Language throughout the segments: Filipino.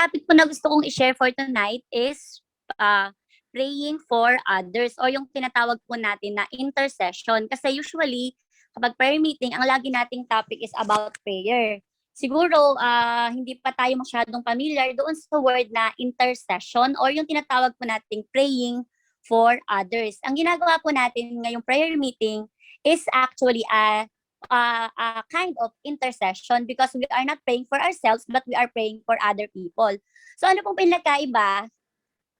topic po na gusto kong i-share for tonight is praying for others or yung tinatawag po natin na intercession. Kasi usually, kapag prayer meeting, ang lagi nating topic is about prayer. Siguro, hindi pa tayo masyadong familiar doon sa word na intercession or yung tinatawag po nating praying for others. Ang ginagawa po natin ngayong prayer meeting is actually a kind of intercession because we are not praying for ourselves but we are praying for other people. So ano pong pinagkaiba?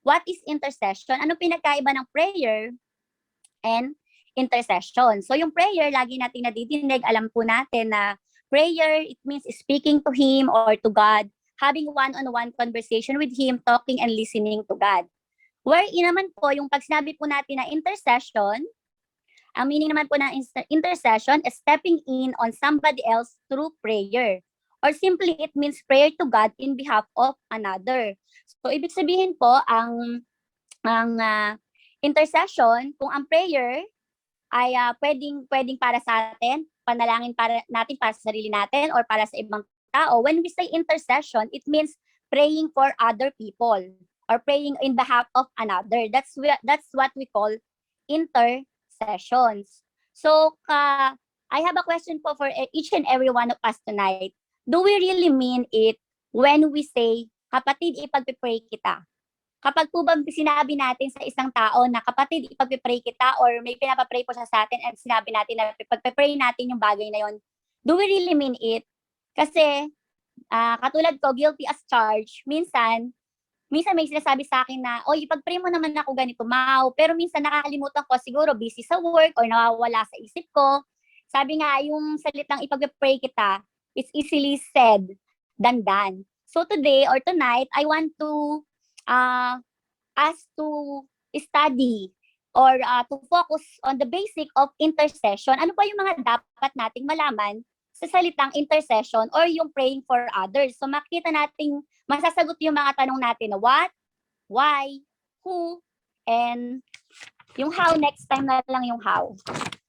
What is intercession? Ano pinagkaiba ng prayer and intercession? So yung prayer, lagi natin nadidinig, alam po natin na prayer, it means speaking to Him or to God, having one-on-one conversation with Him, talking and listening to God. Wherein naman po, yung pag sinabi po natin na intercession, ang meaning naman po ng intercession is stepping in on somebody else through prayer. Or simply, it means prayer to God in behalf of another. So, ibig sabihin po, ang intercession, kung ang prayer ay pwedeng para sa atin, panalangin natin para sa sarili natin or para sa ibang tao. When we say intercession, it means praying for other people or praying in behalf of another. That's what we call intercessions. So, I have a question po for each and every one of us tonight. Do we really mean it when we say, kapatid, ipagpipray kita? Kapag po ba sinabi natin sa isang tao na kapatid, ipagpipray kita or may pinapapray po siya sa atin and sinabi natin na ipagpipray natin yung bagay na yon, do we really mean it? Kasi, katulad ko, guilty as charged, minsan may sinasabi sa akin na, oy, ipag-pray mo naman ako ganito, Mau. Pero minsan nakakalimutan ko, siguro busy sa work or nawawala sa isip ko. Sabi nga, yung salitang ipag-pray kita, it's easily said than done. So today or tonight, I want to us to study or to focus on the basic of intercession. Ano ba yung mga dapat nating malaman sa salitang intercession or yung praying for others? So makita nating masasagot yung mga tanong natin na what, why, who, and yung how, next time na lang yung how.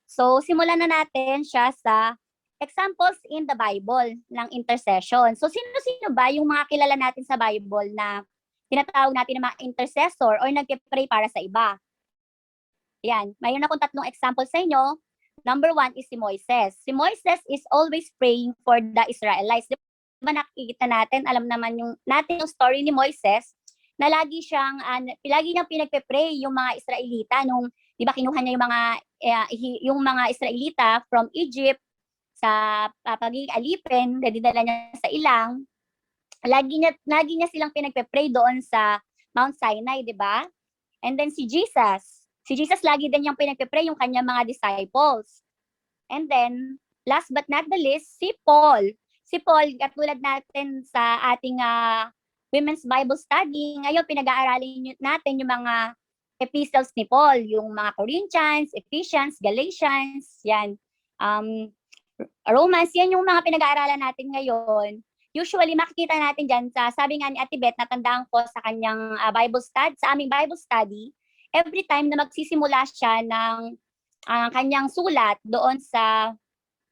So simulan na natin siya sa examples in the Bible ng intercession. So sino-sino ba yung mga kilala natin sa Bible na tinatawag natin ng mga intercessor or nagpe-pray para sa iba? Yan, mayroon akong tatlong example sa inyo. Number 1 is si Moises. Si Moises is always praying for the Israelites. Di ba nakikita natin, alam naman natin yung story ni Moises na lagi niyang pinagpe-pray yung mga Israelita nung, di ba kinuha niya yung mga Israelita from Egypt sa pagiging alipin, dinadala niya sa ilang. Lagi niya silang pinagpe-pray doon sa Mount Sinai, di ba? And then si Jesus lagi din niyang pinagpe-pray yung kanyang mga disciples. And then, last but not the least, si Paul. Si Paul, katulad natin sa ating Women's Bible Study, ngayon pinag-aaralin natin yung mga epistles ni Paul, yung mga Corinthians, Ephesians, Galatians, yan. Romans, yan yung mga pinag-aaralan natin ngayon. Usually, makikita natin dyan, sabi nga ni Ate Beth, natandaan ko sa kanyang Bible study, sa aming Bible study, every time na magsisimula siya ng kanyang sulat doon sa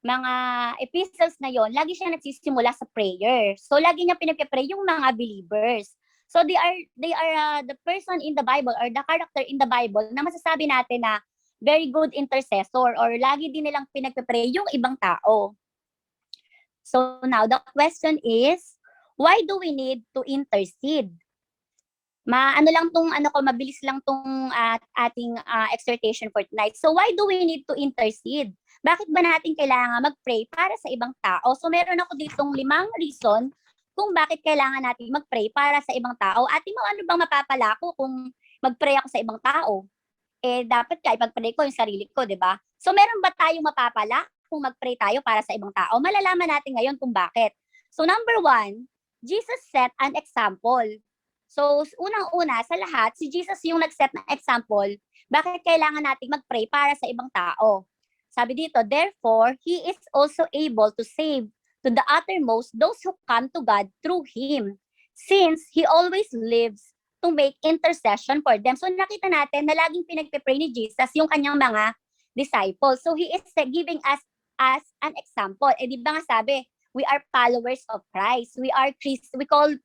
mga epistles na yon, lagi siya nagsisimula sa prayer. So, lagi niya pinag-pray yung mga believers. So, they are the person in the Bible or the character in the Bible na masasabi natin na very good intercessor or lagi din nilang pinag-pray yung ibang tao. So now the question is, why do we need to intercede? Mabilis lang tong ating exhortation for tonight. So why do we need to intercede? Bakit ba natin kailangan mag-pray para sa ibang tao? So meron ako ditong 5 reason kung bakit kailangan natin mag-pray para sa ibang tao. Ate mo, ano bang mapapala ko kung mag-pray ako sa ibang tao? Dapat ipag-pray ko yung sarili ko, di ba? So meron ba tayong mapapala kung mag-pray tayo para sa ibang tao? Malalaman natin ngayon kung bakit. So number 1, Jesus set an example. So unang-una sa lahat, si Jesus yung nag-set ng example. Bakit kailangan nating mag-pray para sa ibang tao? Sabi dito, therefore, He is also able to save to the uttermost those who come to God through Him, since He always lives to make intercession for them. So nakita natin na laging pinagpe-pray ni Jesus yung kanyang mga disciples. So He is giving us as an example. Di ba nga sabi, we are followers of Christ. We are called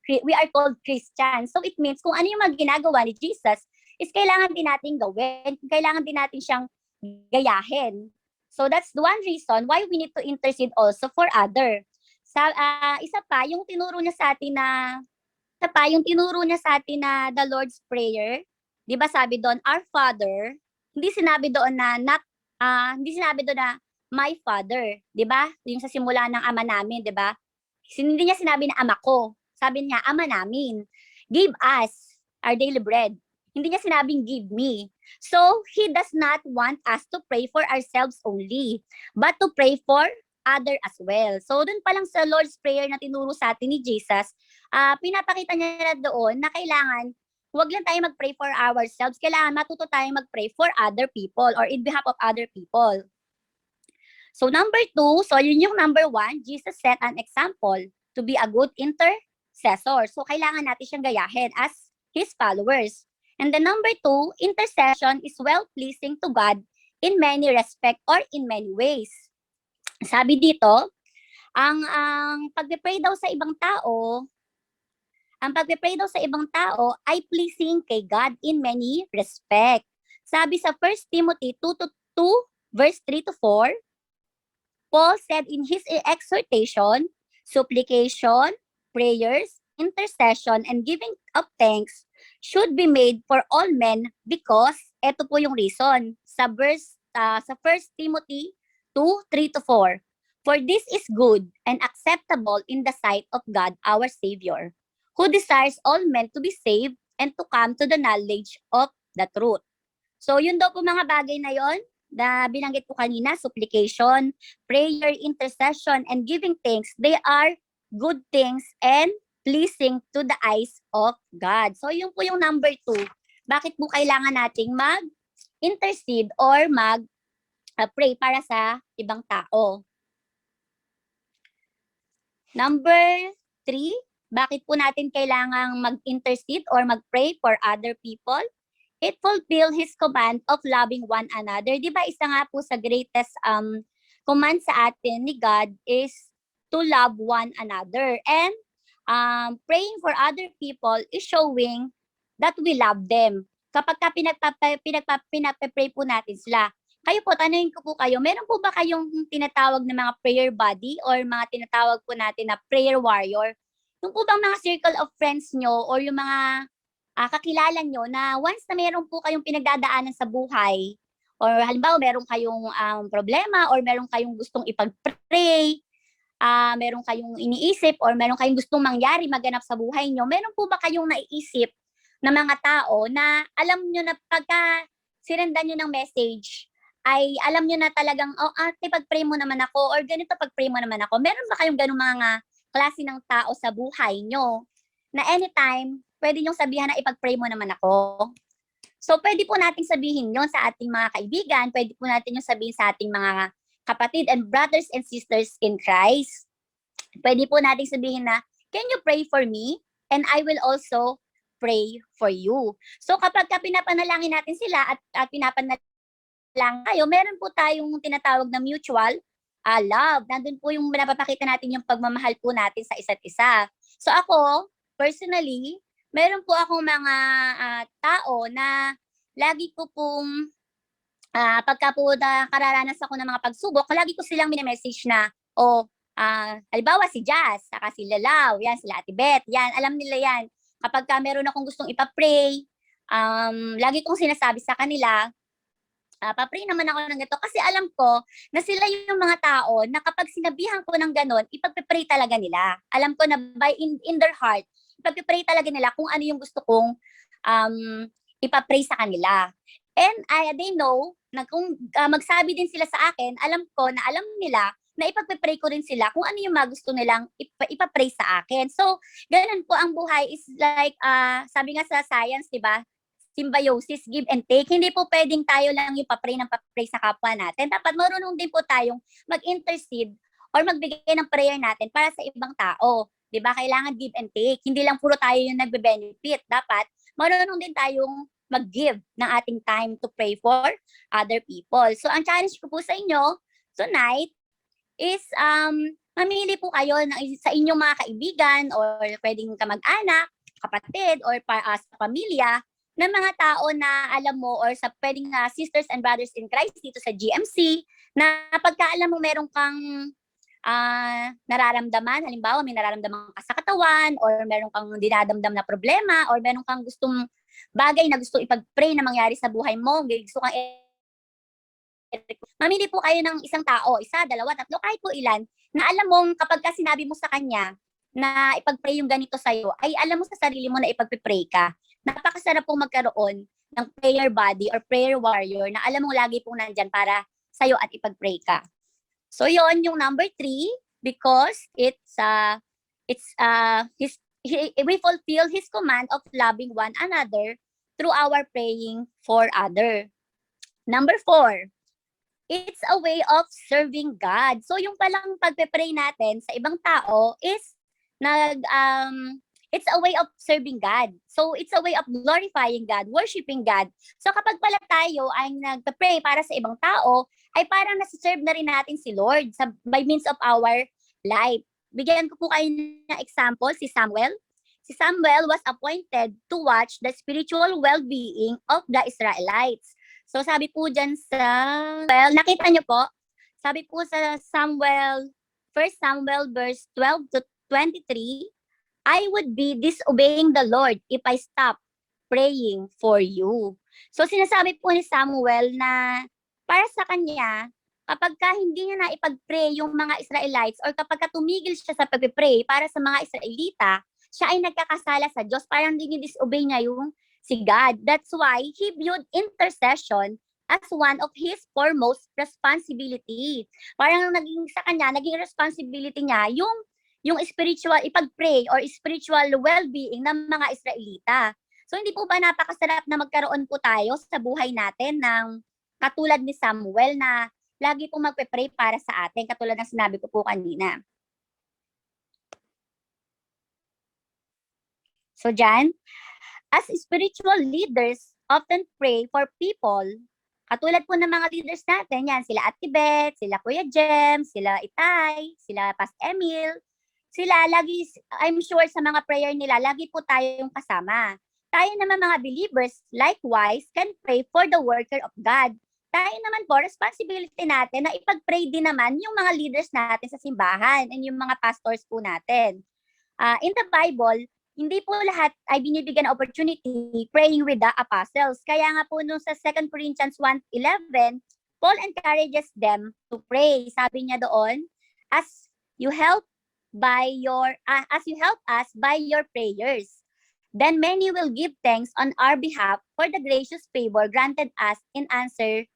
Christians. So it means kung ano yung mga ginagawa ni Jesus is kailangan din natin gawin. Kailangan din natin siyang gayahin. So that's the one reason why we need to intercede also for other. Isa pa yung tinuro niya sa atin na the Lord's Prayer. 'Di ba sabi doon, Our Father, hindi sinabi doon na my Father, 'di ba? Yung sa simula ng Ama namin, 'di ba? Hindi niya sinabi na Ama ko. Sabi niya, Ama namin. Give us our daily bread. Hindi niya sinabing give me. So, He does not want us to pray for ourselves only, but to pray for other as well. So, dun pa lang sa Lord's Prayer na tinuro sa atin ni Jesus, pinapakita niya na doon na kailangan huwag lang tayo mag-pray for ourselves. Kailangan matuto tayong mag-pray for other people or in behalf of other people. So, number 2, so yun yung number 1, Jesus set an example to be a good intercessor. So, kailangan natin siyang gayahin as His followers. And the number 2, intercession is well-pleasing to God in many respects or in many ways. Sabi dito, ang pag-pray daw sa ibang tao, ay pleasing kay God in many respects. Sabi sa 1 Timothy 2 verse 3 to 4, Paul said in his exhortation, supplication, prayers, intercession, and giving of thanks should be made for all men because, eto po yung reason, sa 1 Timothy 2, 3 to 4, for this is good and acceptable in the sight of God our Savior, who desires all men to be saved and to come to the knowledge of the truth. So yun daw po mga bagay na yon na binanggit ko kanina, supplication, prayer, intercession, and giving thanks, they are good things and pleasing to the eyes of God. So yun po yung number 2. Bakit po kailangan nating mag-intercede or mag-pray para sa ibang tao? Number 3, bakit po natin kailangang mag-intercede or mag-pray for other people? It fulfill His command of loving one another. Di ba isa nga po sa greatest command sa atin ni God is to love one another. And praying for other people is showing that we love them. Kapag ka pinagpa-pray po natin sila. Kayo po, tanungin ko po kayo, meron po ba kayong tinatawag na mga prayer buddy or mga tinatawag po natin na prayer warrior? Yung po bang mga circle of friends nyo or yung mga kakilala nyo na once na meron po kayong pinagdadaanan sa buhay or halimbawa meron kayong problema or meron kayong gustong ipag-pray, meron kayong iniisip or meron kayong gustong mangyari, maganap sa buhay nyo, meron po ba kayong naiisip na mga tao na alam nyo na pagka sinendan nyo ng message, ay alam nyo na talagang, ate, pag-pray mo naman ako or ganito, pag-pray mo naman ako. Meron ba kayong ganung mga klase ng tao sa buhay nyo na anytime, pwede nyong sabihan na ipag-pray mo naman ako? So, pwede po nating sabihin yon sa ating mga kaibigan, pwede po natin yung sabihin sa ating mga kapatid and brothers and sisters in Christ. Pwede po nating sabihin na, can you pray for me? And I will also pray for you. So, kapag pinapanalangin natin sila at pinapanalangin kayo, meron po tayong tinatawag na mutual love. Nandun po yung napapakita natin yung pagmamahal po natin sa isa't isa. So, ako, personally, meron po akong mga tao na lagi ko pong pagka po kararanas ako ng mga pagsubok, lagi ko silang mini-message na, halimbawa si Jazz, saka si Lalaw, yan, sila Ate Beth, yan, alam nila yan. Kapag meron akong gustong ipapray, lagi kong sinasabi sa kanila, papray naman ako ng ganito kasi alam ko na sila yung mga tao na kapag sinabihan ko ng ganon, ipagpipray talaga nila. Alam ko na in their heart, ipagpipray talaga nila kung ano yung gusto kong ipapray sa kanila. And they know na kung magsabi din sila sa akin, alam ko na alam nila na ipagpipray ko rin sila kung ano yung gusto nilang ipapray sa akin. So, ganun po ang buhay is like, sabi nga sa science, di ba? Symbiosis, give and take. Hindi po pwedeng tayo lang yung papray sa kapwa natin. Dapat marunong din po tayong mag-intercede or magbigay ng prayer natin para sa ibang tao. Diba? Kailangan give and take. Hindi lang puro tayo yung nagbe-benefit. Dapat marunong din tayong mag-give ng ating time to pray for other people. So, ang challenge ko po sa inyo tonight is mamili po kayo sa inyong mga kaibigan or pwedeng kamag-anak, kapatid, or sa pamilya ng mga tao na alam mo or sa pwedeng sisters and brothers in Christ dito sa GMC na pagka alam mo meron kang nararamdaman, halimbawa may nararamdaman ka sa katawan or meron kang dinadamdam na problema or meron kang gustong bagay na gusto ipag-pray na mangyari sa buhay mo, gusto kang mamili po kayo ng isang tao, isa, dalawa, tatlo, kahit po ilan, na alam mong kapag ka sinabi mo sa kanya na ipag-pray yung ganito sa'yo, ay alam mo sa sarili mo na ipag-pray ka. Napakasarap pong magkaroon ng prayer body or prayer warrior na alam mo lagi pong nandyan para sa'yo at ipag-pray ka. So yon yung number 3, because we fulfill His command of loving one another through our praying for other. Number 4, it's a way of serving God. So yung palang pagpe-pray natin sa ibang tao is it's a way of serving God. So it's a way of glorifying God, worshiping God. So kapag pala tayo ay nagpe-pray para sa ibang tao, ay parang nasa-serve na rin natin si Lord by means of our life. Bigyan ko po kayo ng example, si Samuel. Si Samuel was appointed to watch the spiritual well-being of the Israelites. So sabi po dyan nakita niyo po, sabi po sa Samuel, 1 Samuel verse 12 to 23, I would be disobeying the Lord if I stop praying for you. So sinasabi po ni Samuel na para sa kanya, kapag ka hindi niya na ipag-pray yung mga Israelites or kapag ka tumigil siya sa pag-pray para sa mga Israelita, siya ay nagkakasala sa Diyos, parang disobey niya yung si God. That's why he viewed intercession as one of his foremost responsibility. Parang naging responsibility niya yung spiritual, ipag-pray or spiritual well-being ng mga Israelita. So hindi po ba napakasarap na magkaroon po tayo sa buhay natin ng katulad ni Samuel na lagi pong magpe-pray para sa atin, katulad ng sinabi ko po kanina. So dyan, as spiritual leaders often pray for people, katulad po ng mga leaders natin, yan, sila Ate Beth, sila Kuya Jem, sila Itay, sila Past Emil, sila lagi, I'm sure sa mga prayer nila, lagi po tayong kasama. Tayo naman mga believers, likewise, can pray for the worker of God. Tayo naman po, responsibility natin na ipag-pray din naman yung mga leaders natin sa simbahan and yung mga pastors po natin. In the Bible, hindi po lahat ay binibigyan ng opportunity praying with the apostles. Kaya nga po nung sa 2 Corinthians 1:11, Paul encourages them to pray. Sabi niya doon, as you help us by your prayers, then many will give thanks on our behalf for the gracious favor granted us in answer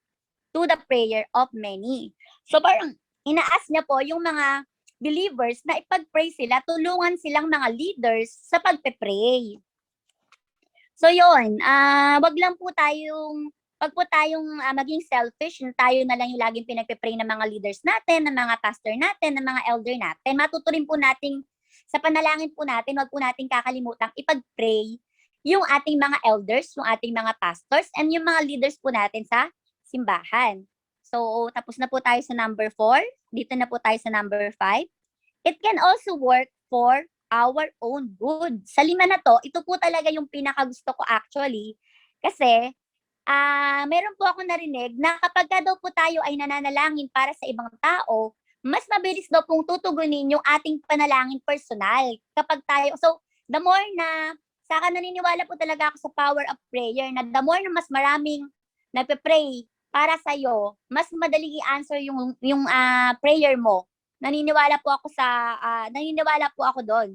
to the prayer of many. So parang inaas niya po yung mga believers na ipag-pray sila, tulungan silang mga leaders sa pagpe-pray. So yun, wag po tayong maging selfish, tayo na lang yung laging pinagpe-pray ng mga leaders natin, ng mga pastor natin, ng mga elder natin. Matuturin po nating sa panalangin po natin, wag po nating kakalimutang ipag-pray yung ating mga elders, yung ating mga pastors, and yung mga leaders po natin sa simbahan. So, tapos na po tayo sa number 4. Dito na po tayo sa number 5. It can also work for our own good. Sa 5 na to, ito po talaga yung pinakagusto ko actually. Kasi, meron po ako narinig na kapag daw po tayo ay nananalangin para sa ibang tao, mas mabilis daw pong tutugunin yung ating panalangin personal. Kapag tayo, so, the more na, saka naniniwala po talaga ako sa power of prayer, na the more na mas maraming nagpe-pray para sa iyo, mas madaling i-answer yung prayer mo. Naniniwala po ako doon.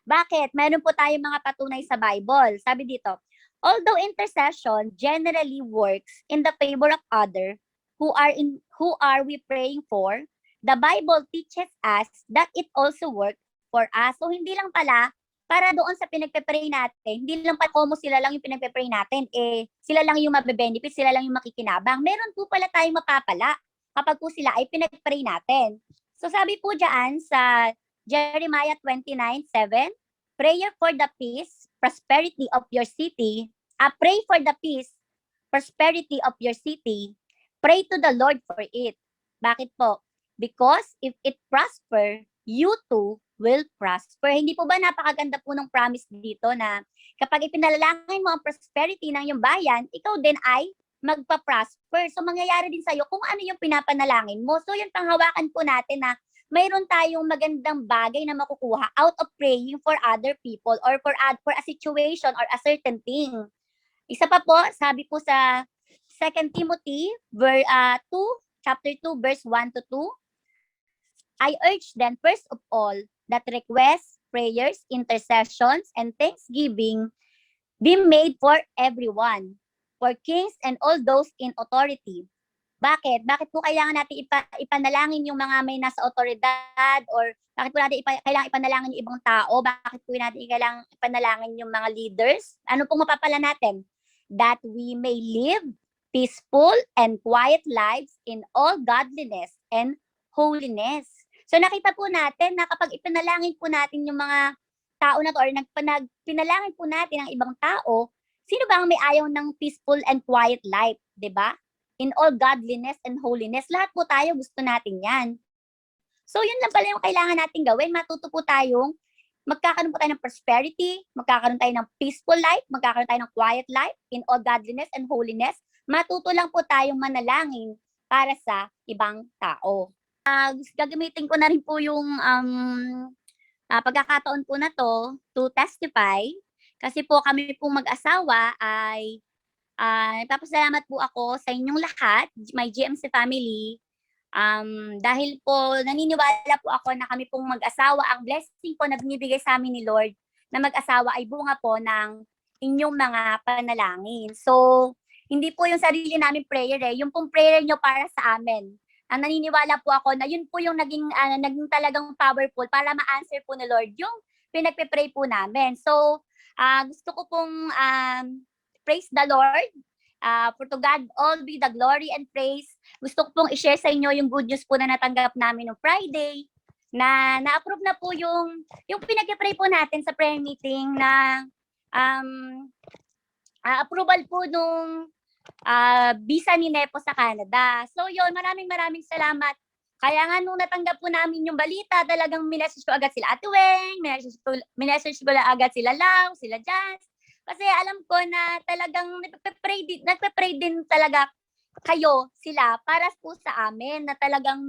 Bakit? Meron po tayong mga patunay sa Bible. Sabi dito, although intercession generally works in the favor of other who are we praying for, the Bible teaches us that it also works for us. So hindi lang pala para doon sa pinagpe-pray natin, hindi lang pa sila lang yung pinagpe-pray natin, sila lang yung mabe-benefit, sila lang yung makikinabang. Meron po pala tayong mapapala kapag po sila ay pinag-pray natin. So sabi po dyan sa Jeremiah 29:7, prayer for the peace, prosperity of your city, pray for the peace, prosperity of your city, pray to the Lord for it. Bakit po? Because if it prosper, you too will prosper. Hindi po ba napakaganda po ng promise dito na kapag ipinalangin mo ang prosperity ng iyong bayan, ikaw din ay magpa-prosper. So mangyayari din sa'yo kung ano yung pinapanalangin mo. So yun, panghawakan po natin na mayroon tayong magandang bagay na makukuha out of praying for other people or for a situation or a certain thing. Isa pa po, sabi po sa 2 Timothy 2, chapter 2, verse 1 to 2, I urge then, first of all, that requests, prayers, intercessions, and thanksgiving be made for everyone, for kings and all those in authority. Bakit? Bakit po kailangan natin ipanalangin yung mga may nasa otoridad, or bakit po natin kailangan ipanalangin yung ibang tao? Bakit po natin kailangan ipanalangin yung mga leaders? Ano pong mapapala natin? That we may live peaceful and quiet lives in all godliness and holiness. So nakita po natin na kapag ipinalangin po natin yung mga tao na to, or pinalangin po natin ang ibang tao, sino ba ang may ayaw ng peaceful and quiet life, 'di ba? In all godliness and holiness, lahat po tayo gusto natin 'yan. So yun lang pala yung kailangan nating gawin. Matuto po tayong magkakaroon po tayo ng prosperity, magkakaroon tayo ng peaceful life, magkakaroon tayo ng quiet life in all godliness and holiness. Matuto lang po tayong manalangin para sa ibang tao. Gagamitin ko na rin po yung pagkakataon po na to testify. Kasi po kami po mag-asawa ay nagpapasalamat po ako sa inyong lahat, my GMC family. Dahil po naniniwala po ako na kami pong mag-asawa, ang blessing po na binibigay sa amin ni Lord na mag-asawa ay bunga po ng inyong mga panalangin. So, hindi po yung sarili namin prayer yung pong prayer nyo para sa amin. Ang naniniwala po ako na yun po yung naging talagang powerful para ma-answer po ni Lord yung pinagpe-pray po namin. So, gusto ko pong praise the Lord. For to God all be the glory and praise. Gusto ko pong i-share sa inyo yung good news po na natanggap namin no Friday, na na-approve na po yung pinag-pray po natin sa prayer meeting na approval po nung visa ni Nepo sa Canada. So yun, maraming salamat. Kaya nga nung natanggap po namin yung balita, talagang minessage ko agad sila Ate Weng, minessage ko lang agad sila Lau, sila Jazz. Kasi alam ko na talagang nagpe-pray din talaga kayo sila para po sa amin na talagang,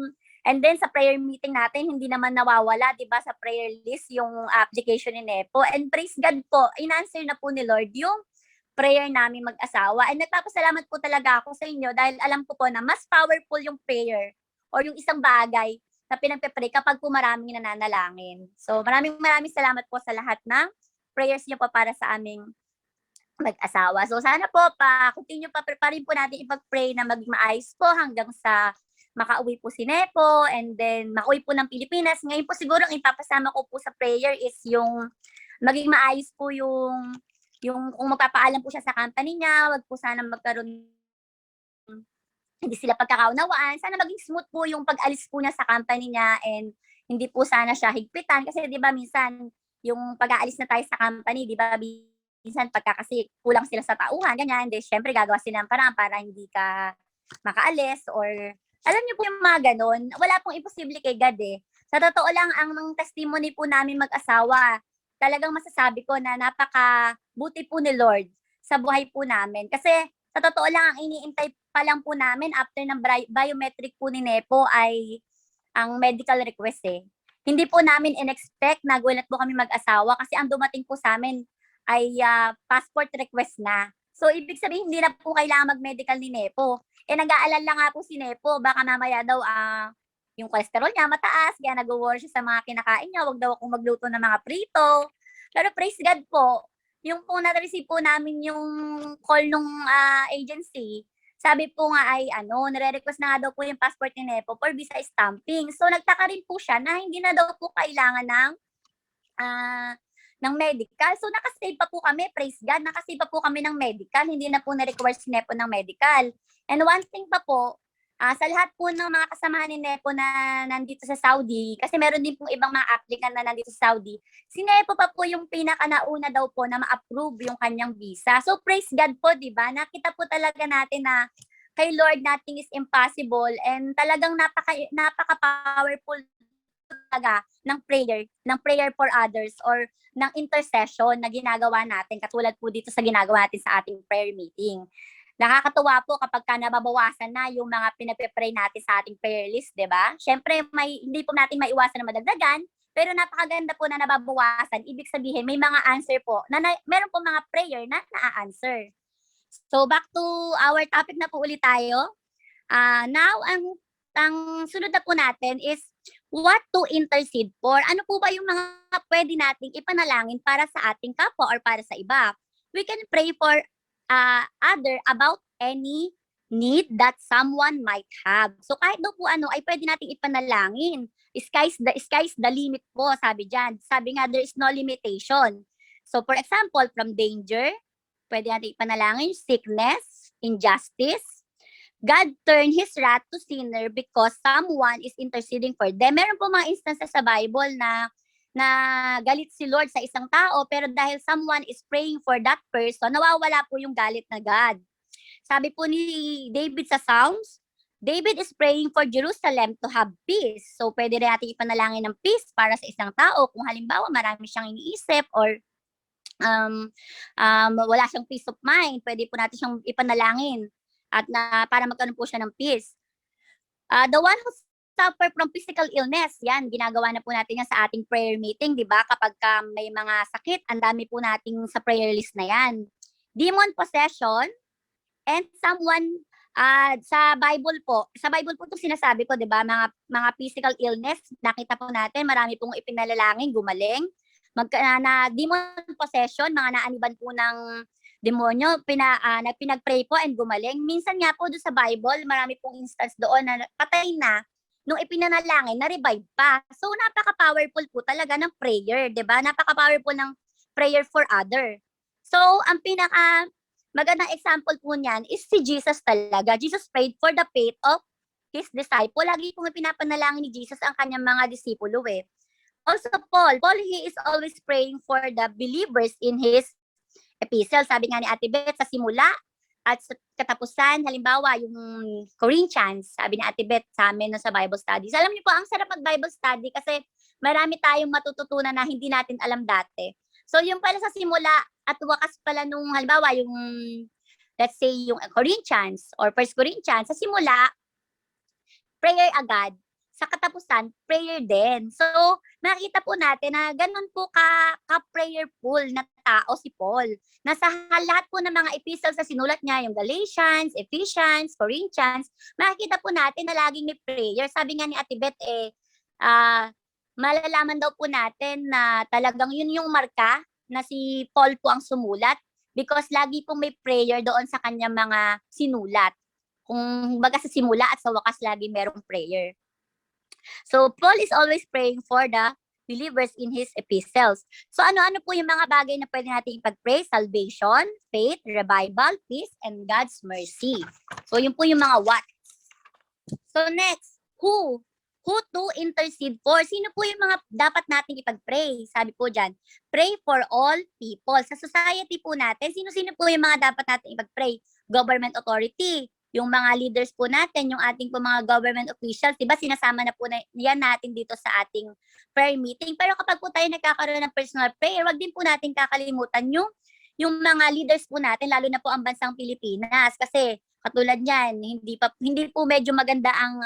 and then sa prayer meeting natin, hindi naman nawawala, di ba, sa prayer list yung application ni Nepo. And praise God po, in-answer na po ni Lord yung prayer namin mag-asawa. And nagpapasalamat po talaga ako sa inyo dahil alam ko po na mas powerful yung prayer or yung isang bagay na pinagpe-pray kapag po maraming nananalangin. So maraming salamat po sa lahat ng prayers niyo po para sa aming mag-asawa. So sana po continue pa rin po natin ipag-pray na maging maayos po hanggang sa makauwi po si Nepo and then makauwi po ng Pilipinas. Ngayon po siguro ang ipapasama ko po sa prayer is yung maging maayos po yung kung magpapaalam po siya sa company niya, wag po sana magkaroon, hindi sila pagkakaunawaan. Sana maging smooth po yung pag-alis po niya sa company niya and hindi po sana siya higpitan. Kasi di ba minsan, yung pag-aalis na tayo sa company, di ba minsan pagka kasi kulang sila sa tauhan, ganyan. Then syempre gagawa sila ng paraan para hindi ka makaalis or alam niyo po yung mga ganun. Wala pong imposible kay God eh. Sa totoo lang, ang testimony po namin mag-asawa, talagang masasabi ko na napaka-buti po ni Lord sa buhay po namin. Kasi sa totoo lang, ang iniintay pa lang po namin after ng biometric po ni Nepo ay ang medical request eh. Hindi po namin in-expect na gulat po kami mag-asawa kasi ang dumating po sa amin ay passport request na. So, ibig sabihin, hindi na po kailangan mag-medical ni Nepo. Nag-aalala nga po si Nepo, baka mamaya daw yung cholesterol niya mataas, kaya nag-worry siya sa mga kinakain niya, wag daw akong magluto ng mga prito. Pero praise God po, yung po na-receive po namin yung call nung agency, sabi po nga ay nire-request na nga daw po yung passport ni Nepo for visa stamping. So nagtaka rin po siya na hindi na daw po kailangan ng medical. So nakasave pa po kami, praise God, nakasave pa po kami ng medical, hindi na po na-require si Nepo ng medical. And one thing pa po, sa lahat po ng mga kasamahan ni Nepo na nandito sa Saudi, kasi meron din pong ibang mga applicant na nandito sa Saudi, si Nepo pa po yung pinaka-nauna daw po na ma-approve yung kanyang visa. So praise God po, di ba? Nakita po talaga natin na kay Lord nothing is impossible, and talagang napaka-powerful talaga ng prayer for others or ng intercession na ginagawa natin, katulad po dito sa ginagawa natin sa ating prayer meeting. Nakakatuwa po kapag nababawasan na yung mga pinagpe-pray natin sa ating prayer list, 'di ba? Syempre hindi po natin maiwasan na madagdagan, pero napakaganda po na nababawasan. Ibig sabihin may mga answer po meron po mga prayer na na-answer. So back to our topic na po ulit tayo. Now ang sunod na po natin is what to intercede for. Ano po ba yung mga pwede nating ipanalangin para sa ating kapwa or para sa iba? We can pray for other about any need that someone might have. So kahit daw po ano ay pwede nating ipanalangin. Sky's the limit po, sabi diyan. Sabi nga there is no limitation. So for example, from danger, pwede nating ipanalangin sickness, injustice. God turned His wrath to sinner because someone is interceding for them. Meron po mga instances sa Bible na galit si Lord sa isang tao, pero dahil someone is praying for that person, nawawala po yung galit na God. Sabi po ni David sa Psalms, David is praying for Jerusalem to have peace. So pwede rin natin ipanalangin ng peace para sa isang tao kung halimbawa marami siyang iniisip or wala siyang peace of mind, pwede po natin siyang ipanalangin at para magkaroon po siya ng peace. The one who suffer from physical illness, yan, ginagawa na po natin yan sa ating prayer meeting, di ba? Kapag may mga sakit, ang dami po nating sa prayer list na yan. Demon possession, and someone, sa Bible po itong sinasabi ko, di ba? Mga physical illness, nakita po natin, marami pong ipinalalangin, gumaling. Na demon possession, mga naaniban po ng demonyo, pinag-pray po and gumaling. Minsan nga po doon sa Bible, marami pong instance doon na patay na, nung ipinanalangin, na-revive pa. So, napaka-powerful po talaga ng prayer, di ba? Napaka-powerful ng prayer for other. So, ang magandang example po niyan is si Jesus talaga. Jesus prayed for the faith of His disciple. Lagi pong pinapanalangin ni Jesus ang kanyang mga disipulo eh. Also, Paul, he is always praying for the believers in his epistle. Sabi nga ni Ate Beth, sa simula at sa katapusan, halimbawa yung Corinthians, sabi ni Ate Beth sa amin sa Bible studies. Alam niyo po, ang sarap mag-Bible study kasi marami tayong matututunan na hindi natin alam dati. So yung pala sa simula at wakas pala nung halimbawa yung, let's say, yung Corinthians or 1 Corinthians, sa simula, prayer agad. Sa katapusan, prayer din. So, nakita po natin na ganun po ka-prayerful na tao si Paul. Na sa lahat po ng mga epistles na sinulat niya, yung Galatians, Ephesians, Corinthians, makikita po natin na laging may prayer. Sabi nga ni Ate Beth, malalaman daw po natin na talagang yun yung marka na si Paul po ang sumulat because lagi pong may prayer doon sa kanyang mga sinulat. Kung baga sa simula at sa wakas lagi merong prayer. So, Paul is always praying for the believers in his epistles. So, ano-ano po yung mga bagay na pwede natin ipag-pray? Salvation, faith, revival, peace, and God's mercy. So, yun po yung mga what. So, next, who? Who to intercede for? Sino po yung mga dapat nating ipag-pray? Sabi po dyan, pray for all people. Sa society po natin, sino-sino po yung mga dapat nating ipag-pray? Government authority, yung mga leaders po natin, yung ating po mga government officials, diba sinasama na po yan natin dito sa ating prayer meeting. Pero kapag po tayo nagkakaroon ng personal prayer, wag din po natin kakalimutan yung mga leaders po natin, lalo na po ang bansang Pilipinas. Kasi katulad niyan, hindi po medyo maganda ang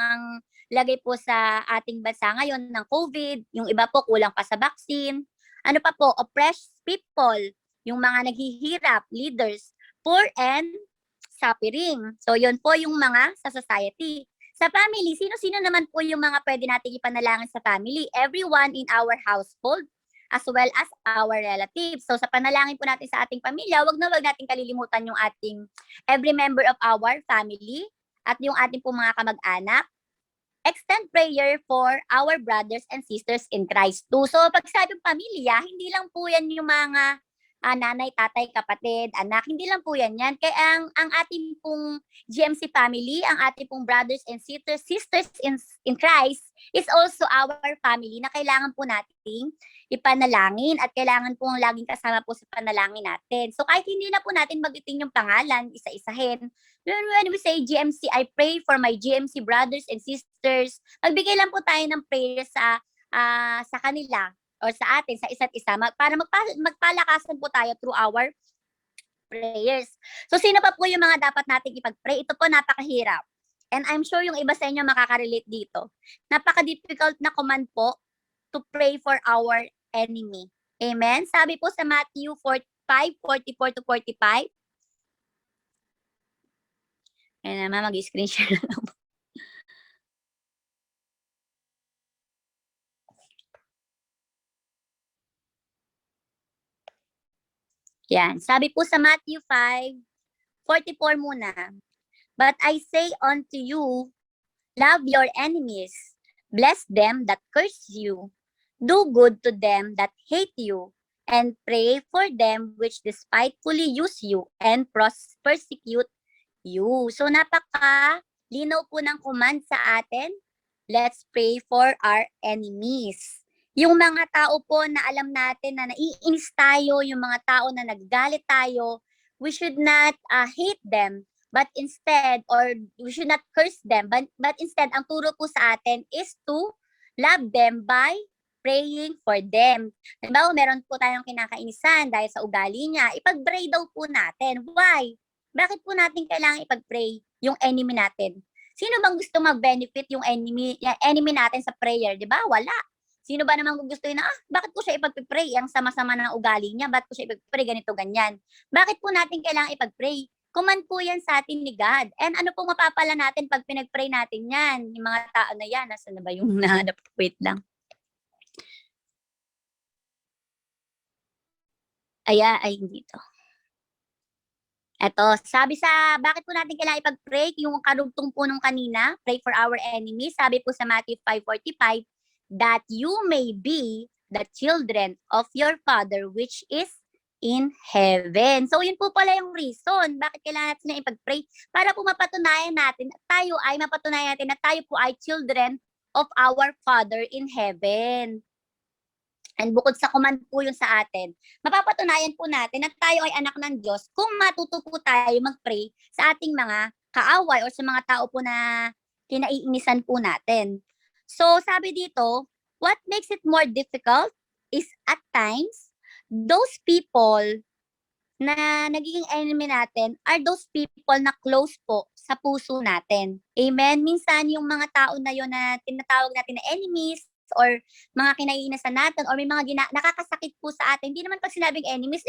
lagay po sa ating bansa ngayon ng COVID, yung iba po kulang pa sa vaccine. Ano pa po, oppressed people, yung mga naghihirap, leaders, poor and suffering. So, yun po yung mga sa society. Sa family, sino-sino naman po yung mga pwede nating ipanalangin sa family? Everyone in our household as well as our relatives. So, sa panalangin po natin sa ating pamilya, wag nating kalilimutan yung ating every member of our family at yung ating po mga kamag-anak. Extend prayer for our brothers and sisters in Christ too. So, pag sabing pamilya, hindi lang po yan yung mga nanay, tatay, kapatid, anak. Hindi lang po yan. Kaya ang ating pong GMC family, ang ating pong brothers and sisters in Christ is also our family na kailangan po nating ipanalangin at kailangan pong laging kasama po sa panalangin natin. So kahit hindi na po natin magiting yung pangalan, isa-isahin, when we say GMC, I pray for my GMC brothers and sisters, magbigay lang po tayo ng prayer sa kanila or sa atin, sa isa't isa, para magpalakasan po tayo through our prayers. So, sino pa po yung mga dapat nating ipag-pray? Ito po napakahirap. And I'm sure yung iba sa inyo makaka-relate dito. Napaka-difficult na command po to pray for our enemy. Amen? Sabi po sa Matthew 5:44 to 45. Ayan naman, mag-screen share na lang po. Yan. Sabi po sa Matthew 5:44 muna. But I say unto you, love your enemies, bless them that curse you, do good to them that hate you, and pray for them which despitefully use you and persecute you. So napaka-linaw po ng command sa atin. Let's pray for our enemies. Yung mga tao po na alam natin na naiinis tayo, yung mga tao na naggalit tayo, we should not hate them, but instead, or we should not curse them, but instead, ang turo po sa atin is to love them by praying for them. Halimbawa, meron po tayong kinakainisan dahil sa ugali niya, ipag-pray daw po natin. Why? Bakit po natin kailangan ipag-pray yung enemy natin? Sino bang gusto mag-benefit yung enemy natin sa prayer, di ba? Wala. Sino ba naman gugustuhin na, bakit ko siya ipag-pray? Ang sama-sama ng ugali niya, bakit ko siya ipag-pray? Ganito, ganyan. Bakit po natin kailangan ipag-pray? Command po yan sa atin ni God. And ano po mapapala natin pag pinag-pray natin yan? Yung mga tao na yan, nasa na ba yung nahanap? Wait lang. Ay, dito. Eto, sabi sa, bakit po natin kailangan ipag-pray? Yung karugtong po nung kanina, pray for our enemies. Sabi po sa Matthew 5:45, that you may be the children of your Father which is in heaven. So, yun po pala yung reason. Bakit kailangan natin na ipag-pray? Para po mapatunayan natin, mapatunayan natin na tayo po ay children of our Father in heaven. And bukod sa command po yun sa atin, mapapatunayan po natin na tayo ay anak ng Diyos kung matuto po tayo mag-pray sa ating mga kaaway o sa mga tao po na kinaiinisan po natin. So, sabi dito, what makes it more difficult is at times, those people na nagiging enemy natin are those people na close po sa puso natin. Amen? Minsan, yung mga tao na yun na tinatawag natin na enemies or mga kinaiinasan natin or may mga nakakasakit po sa atin. Hindi naman pag sinabing enemies,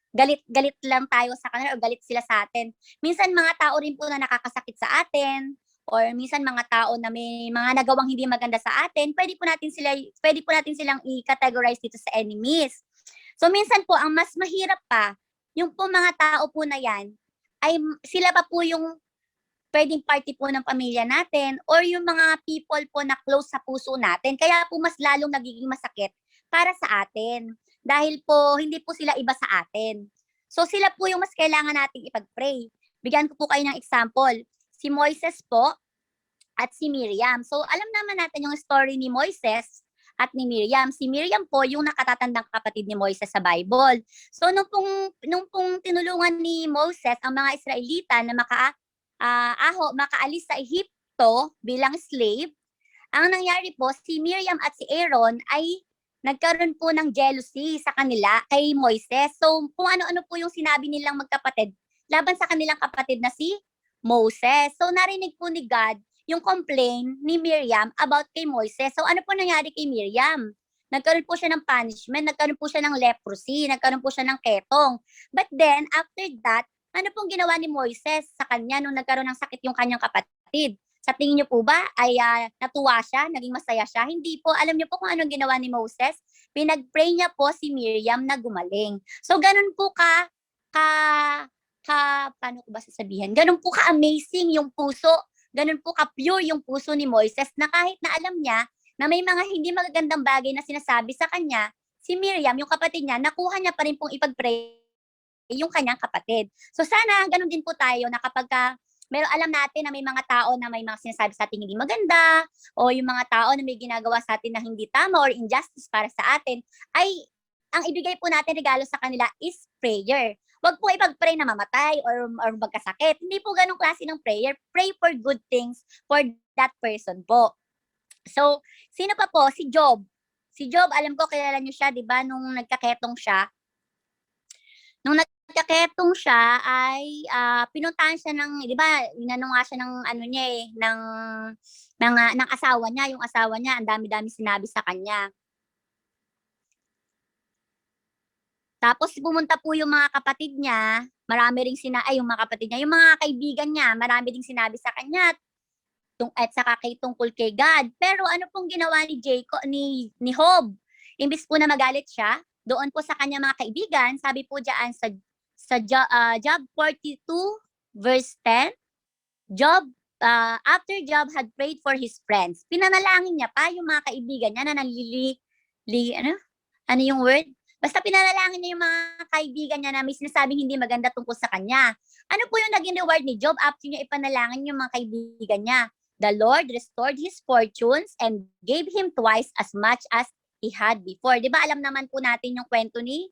galit lang tayo sa kanila o galit sila sa atin. Minsan, mga tao rin po na nakakasakit sa atin, or minsan mga tao na may mga nagawang hindi maganda sa atin, pwede po natin silang i-categorize dito sa enemies. So minsan po ang mas mahirap pa, yung po mga tao po na yan, ay sila pa po yung pwedeng party po ng pamilya natin or yung mga people po na close sa puso natin. Kaya po mas lalong nagiging masakit para sa atin dahil po hindi po sila iba sa atin. So sila po yung mas kailangan nating ipag-pray. Bigyan ko po kayo ng example. Si Moises po at si Miriam. So alam naman natin yung story ni Moises at ni Miriam. Si Miriam po yung nakatatandang kapatid ni Moises sa Bible. So nung pong tinulungan ni Moses ang mga Israelita na makaalis sa Ehipto bilang slave, ang nangyari po si Miriam at si Aaron ay nagkaroon po ng jealousy sa kanila kay Moises. So kung ano-ano po yung sinabi nilang magkapatid laban sa kanilang kapatid na si Moses. So narinig po ni God yung complaint ni Miriam about kay Moises. So ano po nangyari kay Miriam? Nagkaroon po siya ng punishment, nagkaroon po siya ng leprosy, nagkaroon po siya ng ketong. But then, after that, ano pong ginawa ni Moises sa kanya nung nagkaroon ng sakit yung kanyang kapatid? Sa tingin niyo po ba ay natuwa siya, naging masaya siya? Hindi po. Alam niyo po kung anong ginawa ni Moses? Pinag-pray niya po si Miriam na gumaling. So ganun po paano ko ba sasabihin? Ganun po ka-amazing yung puso, ganun po ka-pure yung puso ni Moises na kahit na alam niya na may mga hindi magagandang bagay na sinasabi sa kanya si Miriam, yung kapatid niya, nakuha niya pa rin pong ipag-pray yung kanyang kapatid. So sana ganun din po tayo na kapag alam natin na may mga tao na may mga sinasabi sa atin hindi maganda, o yung mga tao na may ginagawa sa atin na hindi tama or injustice para sa atin, ay ang ibigay po natin regalo sa kanila is prayer. Wag po ipag-pray na mamatay or magkasakit. Hindi po ganong klase ng prayer. Pray for good things for that person po. So, sino pa po? Si Job. Si Job, alam ko kilala niyo siya, 'di ba, nung nagkaketong siya. Nung nagkaketong siya ay pinuntahan siya ng, 'di ba, inano nga siya ng ano niya ng asawa niya, yung asawa niya, ang dami-dami sinabi sa kanya. Tapos pumunta po yung mga kapatid niya, marami ring yung mga kapatid niya, yung mga kaibigan niya, marami ding sinabi sa kanya at saka tungkol kay God. Pero ano pong ginawa ni Job? Imbis po na magalit siya, doon po sa kanya mga kaibigan, sabi po diyan sa Job 42 verse 10, after Job had prayed for his friends, pinanalangin niya pa yung mga kaibigan niya na ano yung word? Basta pinanalangin niya yung mga kaibigan niya na may sinasabing hindi maganda tungkol sa kanya. Ano po yung naging reward ni Job after niya ipanalangin yung mga kaibigan niya? The Lord restored his fortunes and gave him twice as much as he had before. 'Di ba alam naman po natin yung kwento ni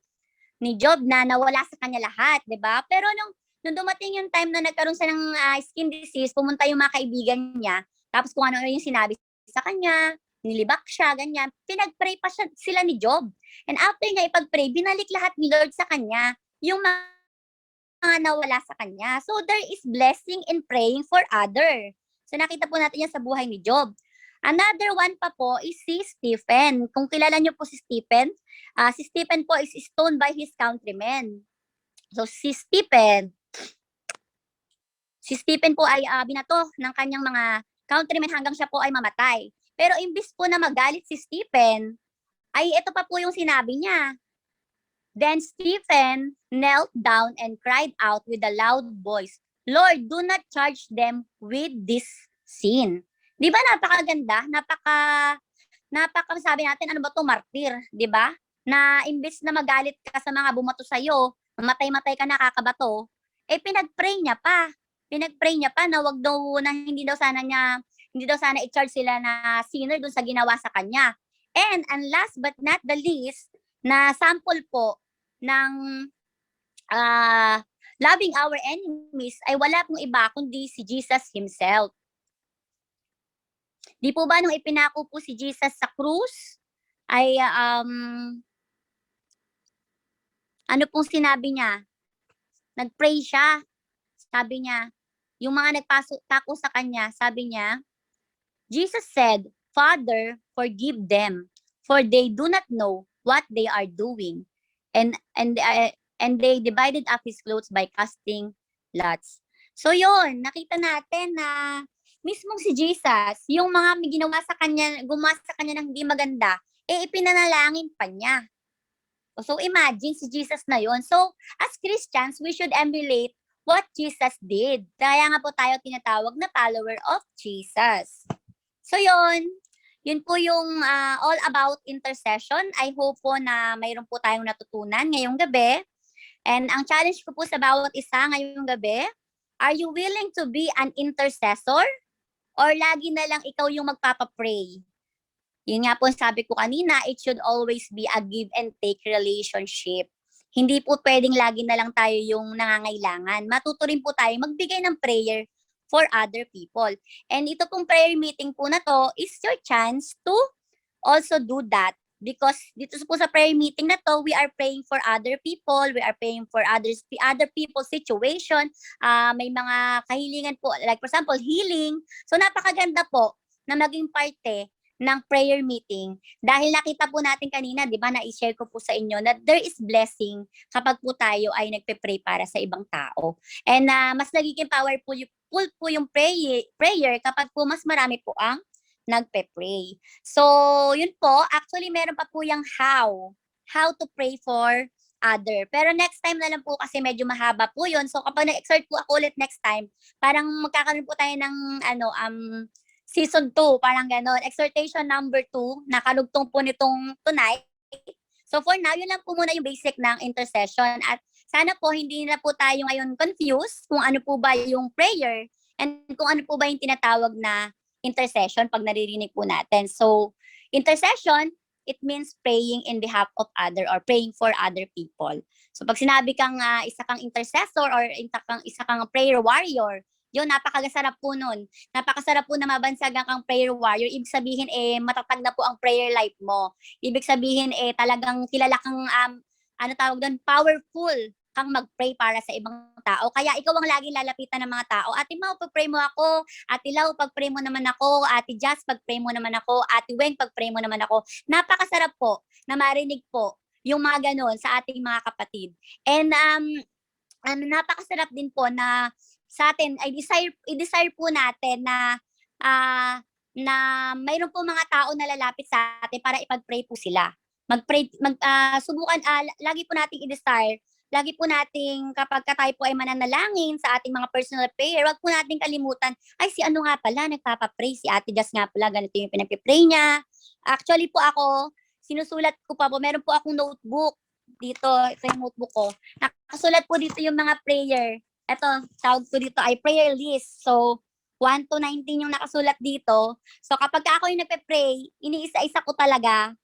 Job na nawala sa kanya lahat, 'di ba? Pero nung dumating yung time na nagkaroon siya ng skin disease, pumunta yung mga kaibigan niya, tapos kung ano yung sinabi sa kanya, nilibak siya, ganyan. Pinag-pray pa sila ni Job. And after niya ipag-pray, binalik lahat ni Lord sa kanya yung mga nawala sa kanya. So there is blessing in praying for other. So nakita po natin yan sa buhay ni Job. Another one pa po is si Stephen. Kung kilala niyo po si Stephen po is stoned by his countrymen. So si Stephen po ay binato ng kanyang mga countrymen hanggang siya po ay mamatay. Pero imbis po na magalit si Stephen, ay ito pa po yung sinabi niya. Then Stephen knelt down and cried out with a loud voice, Lord, do not charge them with this sin. Di ba napakaganda? Sabi natin, ano ba to, martir, di ba? Na imbis na magalit ka sa mga bumato sa'yo, mamatay-matay ka nakakabato, pinag-pray niya pa. Pinag-pray niya pa na wag daw, na hindi daw sana i-charge sila na sinner dun sa ginawa sa kanya. And last but not the least, na sample po ng loving our enemies ay wala pong iba kundi si Jesus himself. Di po ba nung ipinako po si Jesus sa krus, ay ano pong sinabi niya? Nag-pray siya. Sabi niya, yung mga nagpako sa kanya, sabi niya, Jesus said, Father, forgive them, for they do not know what they are doing. And they divided up his clothes by casting lots. So yun, nakita natin na mismong si Jesus, yung mga gumawa sa kanya ng hindi maganda, ipinanalangin pa niya. So imagine si Jesus na yun. So as Christians, we should emulate what Jesus did. Kaya nga po tayo tinatawag na follower of Jesus. So yun po yung all about intercession. I hope po na mayroon po tayong natutunan ngayong gabi. And ang challenge ko po sa bawat isa ngayong gabi, are you willing to be an intercessor? Or lagi na lang ikaw yung magpapapray? Yun nga po sabi ko kanina, it should always be a give and take relationship. Hindi po pwedeng lagi na lang tayo yung nangangailangan. Matuto rin po tayo magbigay ng prayer for other people. And ito pong prayer meeting po na to is your chance to also do that. Because dito po sa prayer meeting na to, we are praying for other people, we are praying for other people's situation. May mga kahilingan po, like for example, healing. So napakaganda po na maging parte ng prayer meeting. Dahil nakita po natin kanina, di ba, na-share ko po sa inyo na there is blessing kapag po tayo ay nagpe-pray para sa ibang tao. And mas nagiging powerful po yung prayer kapag po mas marami po ang nagpe-pray. So, yun po. Actually, meron pa po yung how to pray for other. Pero next time na lang po kasi medyo mahaba po yun. So, kapag nag-exhort po ako ulit next time, parang magkakaroon po tayo ng season 2, parang gano'n. Exhortation number 2, nakalugtong po nitong tonight. So for now, yun lang po muna yung basic ng intercession. At sana po hindi na po tayo ngayon confused kung ano po ba yung prayer and kung ano po ba yung tinatawag na intercession pag naririnig po natin. So intercession, it means praying in behalf of other or praying for other people. So pag sinabi kang isa kang intercessor or isa kang prayer warrior, yun, napakasarap po nun. Napakasarap po na mabansagan kang prayer warrior. Ibig sabihin, matatag na po ang prayer life mo. Ibig sabihin, talagang kilala kang, ano tawag doon, powerful kang mag-pray para sa ibang tao. Kaya ikaw ang laging lalapitan ng mga tao. Ate Mau, pag-pray mo ako. Ate Lau, pag-pray mo naman ako. Ate Jazz, pag-pray mo naman ako. Ate Weng, pag-pray mo naman ako. Napakasarap po na marinig po yung mga ganun sa ating mga kapatid. And napakasarap din po na sa atin ay i-desire po natin na na mayroon po mga tao na lalapit sa atin para ipag-pray po sila. Subukan lagi po nating i-desire, lagi po nating kapag tayo po ay mananalangin sa ating mga personal prayer, wag po nating kalimutan, ay si ano nga pala nagpapa-pray, si Ate Jazz nga pala ganito yung pinag-pray niya. Actually po ako, sinusulat ko pa po, meron po akong notebook dito, ito yung notebook ko. Nakasulat po dito yung mga prayer. Ito, tawag ko dito ay prayer list. So, 1 to 19 yung nakasulat dito. So, kapag ako yung nagpe-pray, iniisa-isa ko talaga.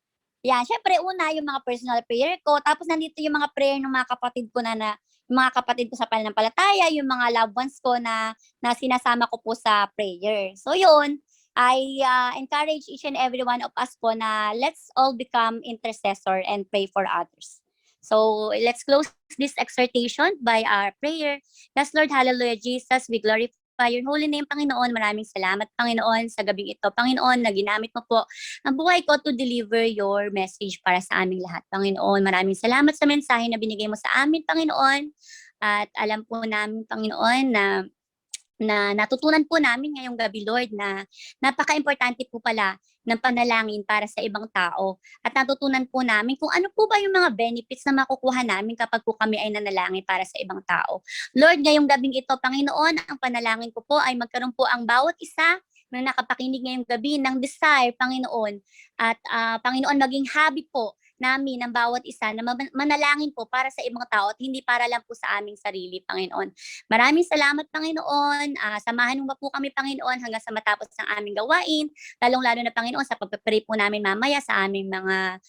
Yan, syempre una yung mga personal prayer ko, tapos nandito yung mga prayer ng mga kapatid ko yung mga kapatid ko sa pananampalataya, yung mga loved ones ko na sinasama ko po sa prayer. So yun, I encourage each and every one of us po na let's all become intercessor and pray for others. So let's close this exhortation by our prayer. Yes, Lord, hallelujah, Jesus, we glorify your holy name, Panginoon. Maraming salamat, Panginoon, sa gabing ito. Panginoon, na ginamit mo po ang buhay ko to deliver your message para sa aming lahat. Panginoon, maraming salamat sa mensahe na binigay mo sa amin, Panginoon. At alam po namin, Panginoon, na natutunan po namin ngayong gabi, Lord, na napaka-importante po pala ng panalangin para sa ibang tao. At natutunan po namin kung ano po ba yung mga benefits na makukuha namin kapag po kami ay nanalangin para sa ibang tao. Lord, ngayong gabing ito, Panginoon, ang panalangin ko po ay magkaroon po ang bawat isa na nakapakinig ngayong gabi ng desire, Panginoon. At Panginoon, maging habit po namin ng bawat isa na manalangin po para sa ibang tao at hindi para lang po sa aming sarili, Panginoon. Maraming salamat, Panginoon. Samahan mo po kami, Panginoon, hanggang sa matapos ang aming gawain. Lalong-lalo na, Panginoon, sa pagpapray po namin mamaya sa aming mga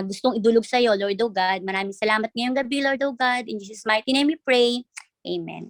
gustong idulog sa iyo, Lord O God. Maraming salamat ngayong gabi, Lord O God. In Jesus' mighty name we pray. Amen.